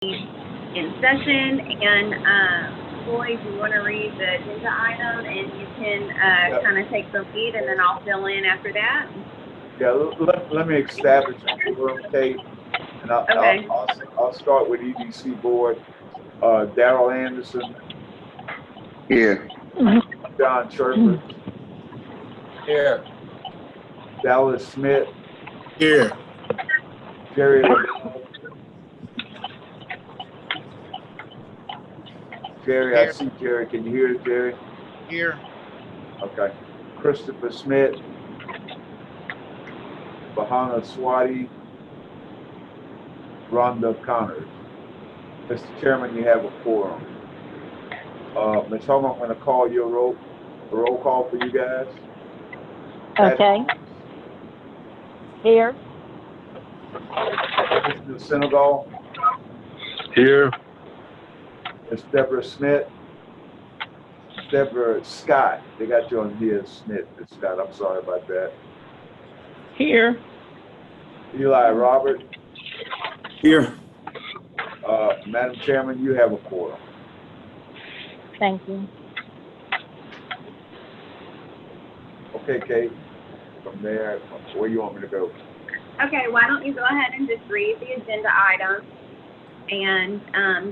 in session. And Floyd, you want to read the agenda item, and you can Yep. kind of take the lead, and then I'll fill in after that. Yeah, let me establish the quorum, Kate, and Okay. I'll start with EDC board. Darrell Anderson, Here. John Sherford, Here. Dallas Smith, Here. Jerry Liddell. Jerry, I Here. see Jerry. Can you hear us, Jerry? Here. Okay. Christopher Smith, Bahana Swati, Rhonda Connors. Mr. Chairman, you have a quorum. Ms. Homer, I'm going to call your roll call for you guys. Okay. Here. Mr. Senegal, Here. Ms. Deborah Smith, Deborah Scott. They got you on here, Smith, Ms. Scott. I'm sorry about that. Here. Eli Robert. Here. Madam Chairman, you have a quorum. Thank you. Okay, Kate. From there, where you want me to go? Okay, why don't you go ahead and just read the agenda items, and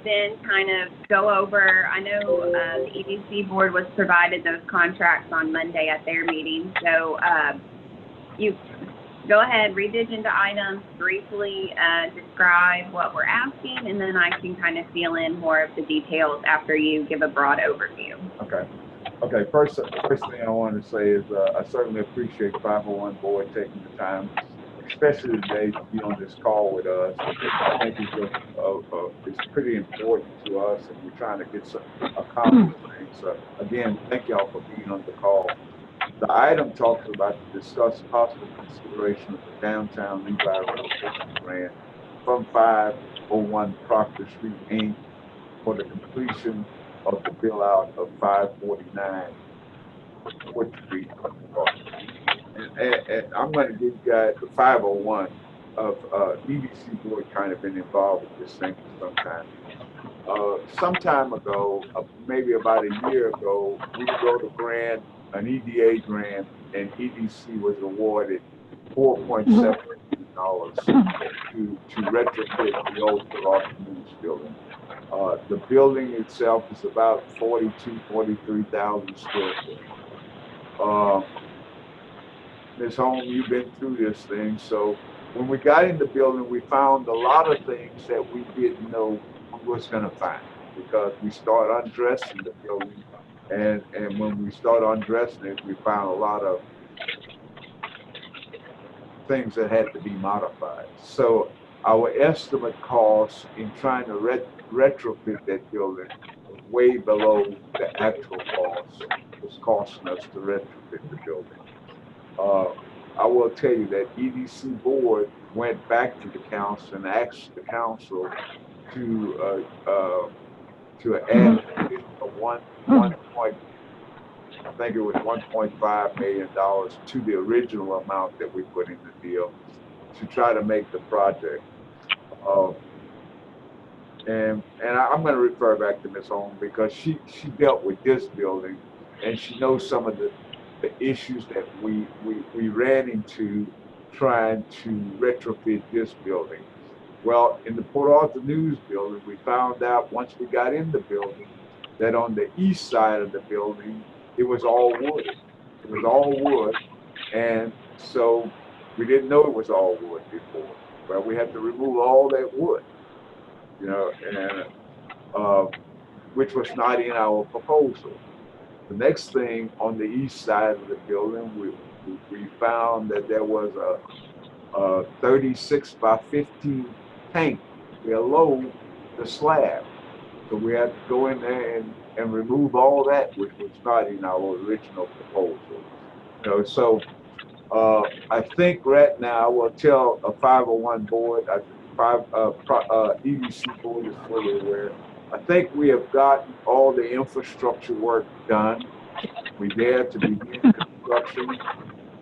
then kind of go over, I know the EDC board was provided those contracts on Monday at their meeting, so you go ahead, read the agenda items, briefly describe what we're asking, and then I can kind of fill in more of the details after you give a broad overview. Okay. Okay, first thing I want to say is I certainly appreciate 501 board taking the time, especially today, to be on this call with us. I think it's pretty important to us, and we're trying to get some accomplished things. So again, thank y'all for being on the call. The item talks about to discuss possible consideration of the downtown Levi relocation grant from 501 Proctor Street, Inc. for the completion of the bill out of 549 4th Street. And I'm going to give you guys the 501 of EDC board kind of been involved with this thing for some time. Some time ago, maybe about a year ago, we wrote a grant, an EDA grant, and EDC was awarded $4.7 million to retrofit the old Philadelphia News building. The building itself is about 43,000 square feet. Ms. Holm, you've been through this thing. So when we got in the building, we found a lot of things that we didn't know we was going to find, because we started undressing the building. And when we started undressing it, we found a lot of things that had to be modified. So our estimate cost in trying to retrofit that building was way below the actual cost it was costing us to retrofit the building. I will tell you that EDC board went back to the council and asked the council to add I think it was $1.5 million to the original amount that we put in the deal to try to make the project. And I'm going to refer back to Ms. Holm, because she dealt with this building, and she knows some of the issues that we ran into trying to retrofit this building. Well, in the Port Arthur News building, we found out once we got in the building that on the east side of the building, it was all wood. It was all wood, and so we didn't know it was all wood before. Well, we had to remove all that wood, you know, and which was not in our proposal. The next thing, on the east side of the building, we found that there was a 36 by 15 tank below the slab. So we had to go in there and remove all that, which was not in our original proposal. You know, so I think right now I will tell a 501 board, EDC board is fully aware. I think we have gotten all the infrastructure work done. We're there to begin construction,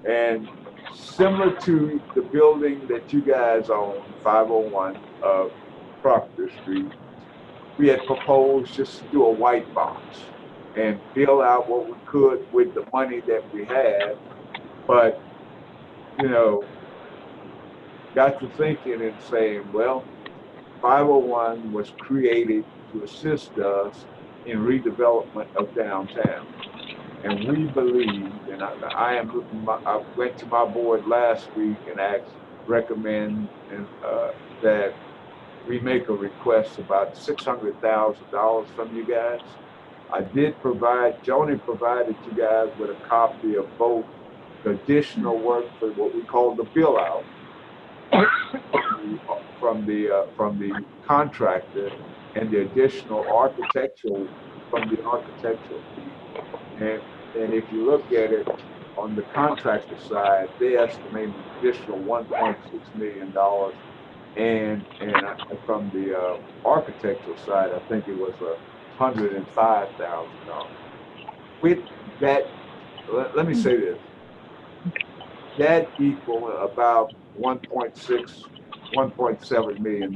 and similar to the building that you guys own, 501, Proctor Street, we had proposed just to do a white box and bill out what we could with the money that we had. But, you know, got to thinking and saying, well, 501 was created to assist us in redevelopment of downtown. And we believe, and I went to my board last week and recommend that we make a request about $600,000 from you guys. I did Joni provided you guys with a copy of both the additional work for what we call the bill out from the contractor and the additional architectural from the architectural team. And if you look at it on the contractor side, they estimate an additional $1.6 million. And from the architectural side, I think it was $105,000. With that, let me say this: that equal about $1.7 million.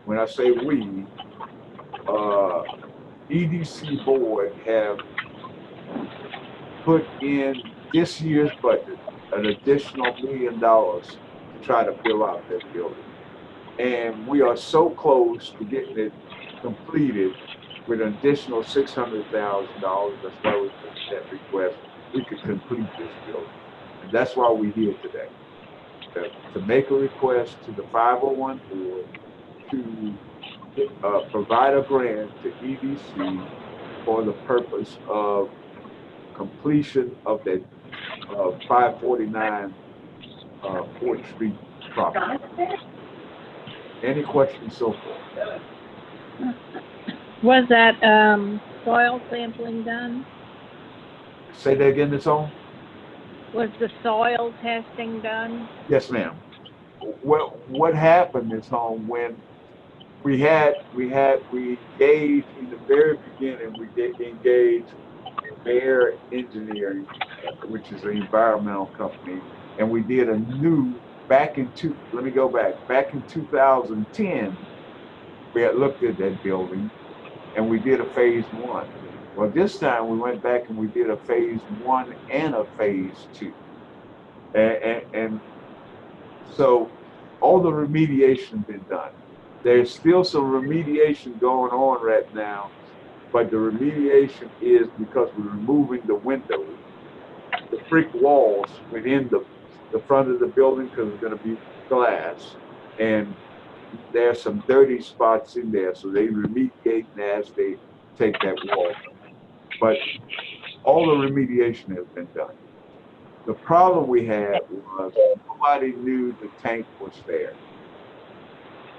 When I say we, EDC board have put in this year's budget an additional $1 million to try to fill out that building. And we are so close to getting it completed with an additional $600,000. That's why we put that request. We could complete this building. And that's why we're here today. To make a request to the 501 board to provide a grant to EDC for the purpose of completion of that 549 4th Street property. Any questions so far? Was that soil sampling done? Say that again, Ms. Owen? Was the soil testing done? Yes, ma'am. Well, what happened, Ms. Owen, when we engaged in the very beginning, we did engage Air Engineering, which is an environmental company, and we did a new back in 2010. We had looked at that building, and we did a phase 1. Well, this time we went back and we did a phase 1 and a phase 2, and so all the remediation been done. There's still some remediation going on right now, but the remediation is because we're removing the windows, the brick walls within the front of the building, because it's going to be glass, and there's some dirty spots in there, so they remediate as they take that wall. But all the remediation has been done. The problem we had was nobody knew the tank was there.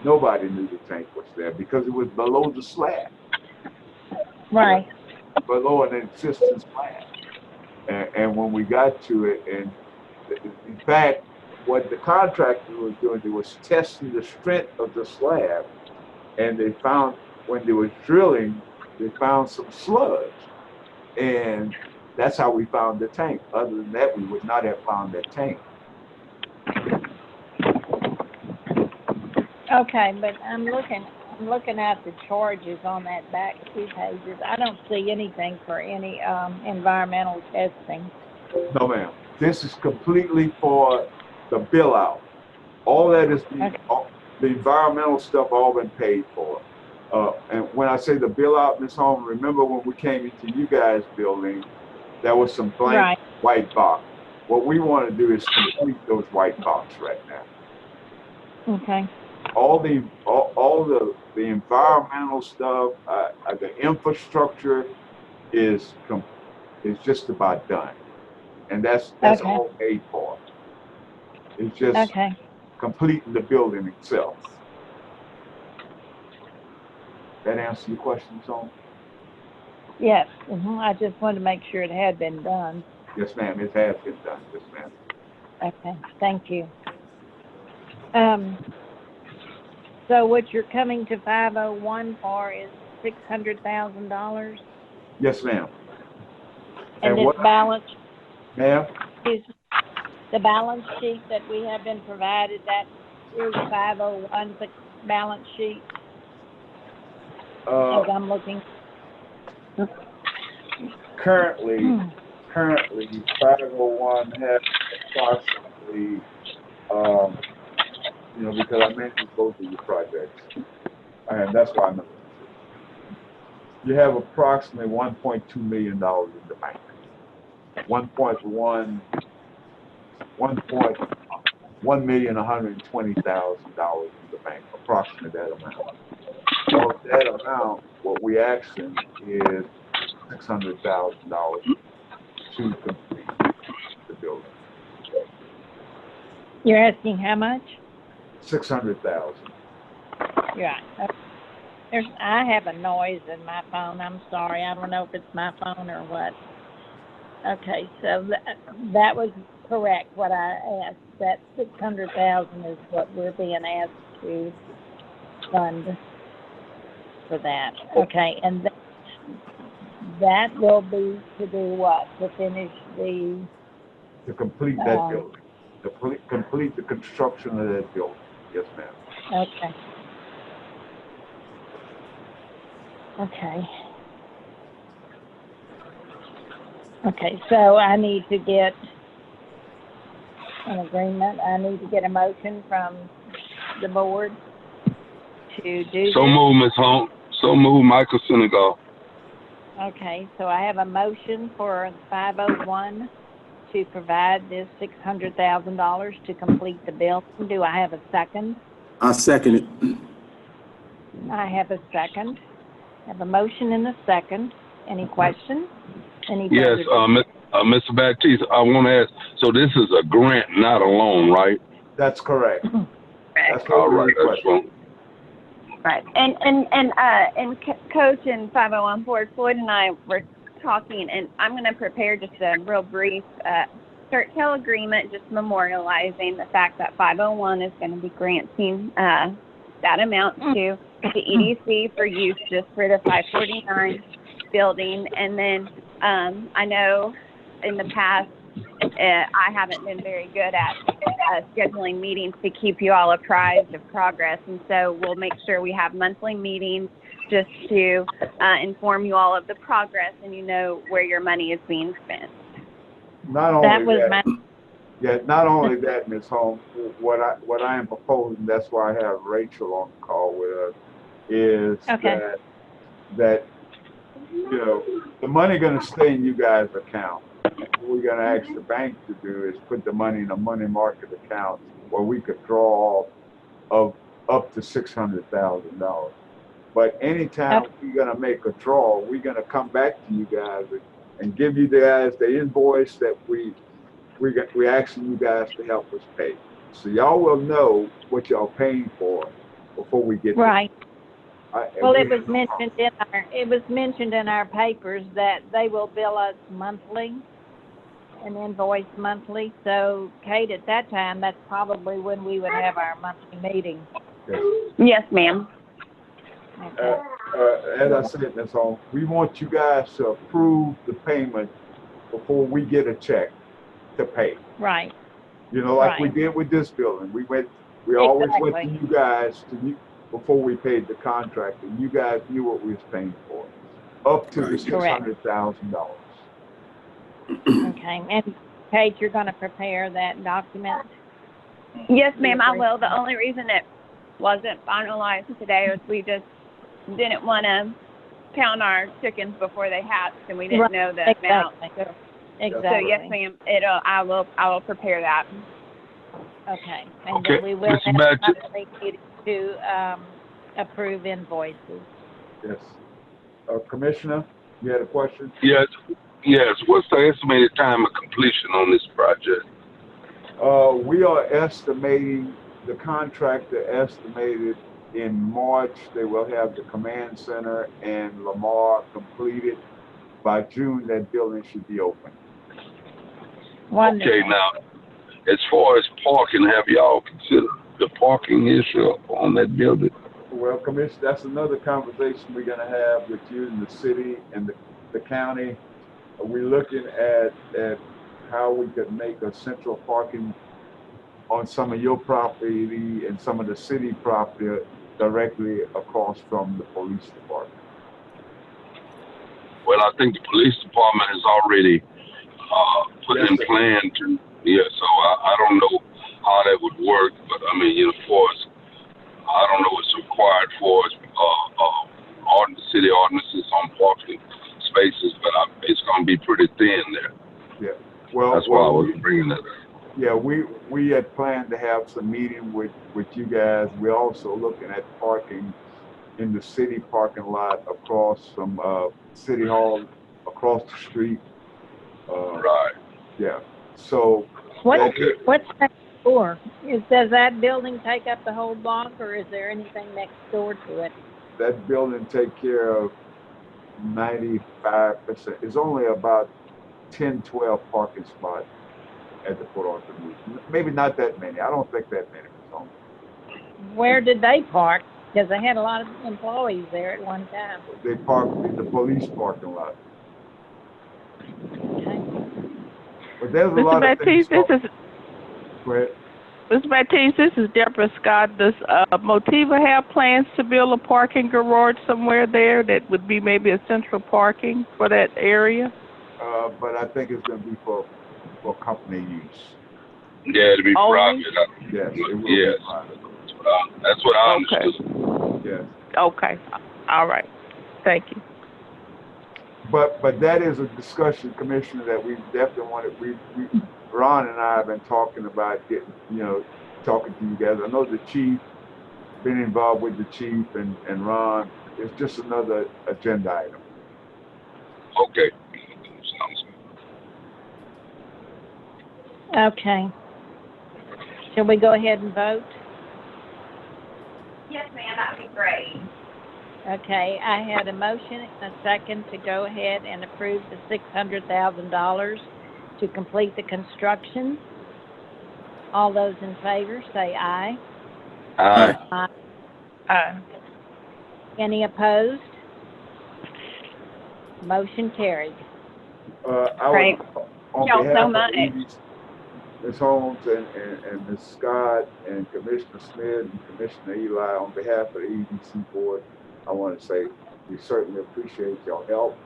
Nobody knew the tank was there because it was below the slab. Right. Below an existing slab. And when we got to it, and in fact, what the contractor was doing, they was testing the strength of the slab, and they found, when they were drilling, they found some sludge. And that's how we found the tank. Other than that, we would not have found that tank. Okay, but I'm looking at the charges on that back 2 pages. I don't see anything for any environmental testing. No, ma'am. This is completely for the bill out. All that is the environmental stuff all been paid for. And when I say the bill out, Ms. Holmes, remember when we came into you guys' building, there was some blank white box. What we want to do is complete those white boxes right now. Okay. All the environmental stuff, the infrastructure is just about done, and that's all paid for. It's just completing the building itself. That answer your question, Tom? Yes. I just wanted to make sure it had been done. Yes, ma'am. It has been done. Yes, ma'am. Okay. Thank you. So what you're coming to 501 for is $600,000? Yes, ma'am. And this balance, ma'am? is the balance sheet that we have been provided, that is 501 the balance sheet Uh, as I'm looking? currently 501 has approximately, because I mentioned both of your projects, and that's why I'm. You have approximately $1.2 million in the bank. 1,120,000 in the bank, approximately that amount. Of that amount, what we asking is $600,000 to complete the building. You're asking how much? 600,000. Yeah. I have a noise in my phone. I'm sorry. I don't know if it's my phone or what. Okay, so that was correct, what I asked. That 600,000 is what we're being asked to fund for that. Okay, and that will be to do what? To finish the... To complete that building. To complete the construction of that building. Yes, ma'am. Okay. Okay. Okay, so I need to get an agreement. I need to get a motion from the board to do So this. move, Ms. Holmes. So move, Michael Senegal. Okay, so I have a motion for 501 to provide this $600,000 to complete the building. Do I have a second? I second it. I have a second. I have a motion and a second. Any questions? Any Yes, further Mr. Baptiste, I want to ask, so this is a grant, not a loan, right? That's correct. That's what All we right, that's requested. Right. And Coach and 501 board, Floyd and I were talking, and I'm going to prepare just a real brief tell agreement, just memorializing the fact that 501 is going to be granting that amount to the EDC for use just for the 549 building. And then I know in the past I haven't been very good at scheduling meetings to keep you all apprised of progress, and so we'll make sure we have monthly meetings just to inform you all of the progress and you know where your money is being spent. Not only not only that, Ms. Holmes, what I am proposing, that's why I have Rachel on the call with us, is that the money going to stay in you guys' account. What we're going to ask the bank to do is put the money in a money market account where we could draw of up to $600,000. But anytime we're going to make a draw, we're going to come back to you guys and give you guys the invoice that we're asking you guys to help us pay. So y'all will know what y'all paying for before we get right. Well, it was mentioned in our papers that they will bill us monthly, an invoice monthly. So, Kate, at that time, that's probably when we would have our monthly meeting. Yes, ma'am. Okay. As I said, Ms. Holmes, we want you guys to approve the payment before we get a check to pay. Right. Like we did with this building. We always went to you guys before we paid the contract, and you guys knew what we was paying for, up to the $600,000. Okay. And Kate, you're going to prepare that document? Yes, ma'am, I will. The only reason it wasn't finalized today was we just didn't want to count our chickens before they hatched, and we didn't know the amount. Exactly. So yes, ma'am, I will prepare that. Okay. And then we will have monthly meetings to approve invoices. Yes. Commissioner, you had a question? Yes. What's the estimated time of completion on this project? We are estimating, the contractor estimated in March they will have the command center and Lamar completed. By June, that building should be open. Wonderful. Okay, now, as far as parking, have y'all considered the parking issue on that building? Well, Commissioner, that's another conversation we're going to have with you and the city and the county. We're looking at how we could make a central parking on some of your property and some of the city property directly across from the police department? Well, I think the police department has already put Yes, in sir. plan to, yeah, so I don't know how that would work, but I mean, you know, for us, I don't know what's required for us, city ordinances on parking spaces, but it's going to be pretty thin there. Yeah. Well, That's why I was bringing that up. yeah, we had planned to have some meeting with you guys. We're also looking at parking in the city parking lot across from City Hall, across the street. Right. Yeah. So What's that for? Does that building take up the whole block, or is there anything next door to it? that building take care of 95%. It's only about 10, 12 parking spots at the Port Arthur News. Maybe not that many. I don't think that many. Where did they park? Because they had a lot of employees there at one time. They parked in the police parking lot. Okay. But there's a Mr. lot of things. Go ahead. Mr. Baptiste, this is Deborah Scott. Does Motiva have plans to build a parking garage somewhere there that would be maybe a central parking for that area? But I think it's going to be for company use. Yeah, to be Only? private. Yes, it will Yes. be private. That's what I Okay. understood. Yes. Okay. All right. Thank you. But that is a discussion, Commissioner, that we definitely wanted. We Ron and I have been talking about getting, talking to you guys. I know the chief, been involved with the chief and Ron. It's just another agenda item. Okay. Sounds good. Okay. Shall we go ahead and vote? Yes, ma'am, that'd be great. Okay, I had a motion and a second to go ahead and approve the $600,000 to complete the construction. All those in favor say aye. Aye. Aye. Any opposed? Motion carried. Great. On Y'all behalf so of much. Ms. Holmes and Ms. Scott and Commissioner Smith and Commissioner Eli, on behalf of the EDC board, I want to say we certainly appreciate your help.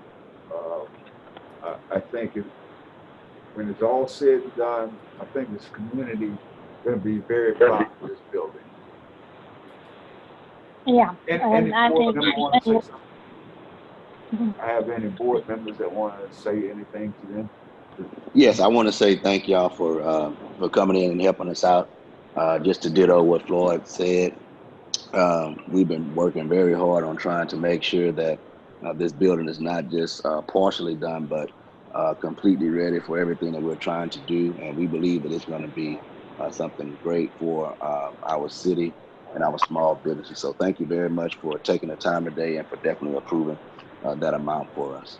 I think when it's all said and done, I think this community is going to be very proud of this building. Yeah, And I think. want to say something? I have any board members that want to say anything to them? Yes, I want to say thank y'all for coming in and helping us out. Just to ditto what Floyd said, we've been working very hard on trying to make sure that this building is not just partially done, but completely ready for everything that we're trying to do. And we believe that it's going to be something great for our city and our small businesses. So thank you very much for taking the time today and for definitely approving that amount for us.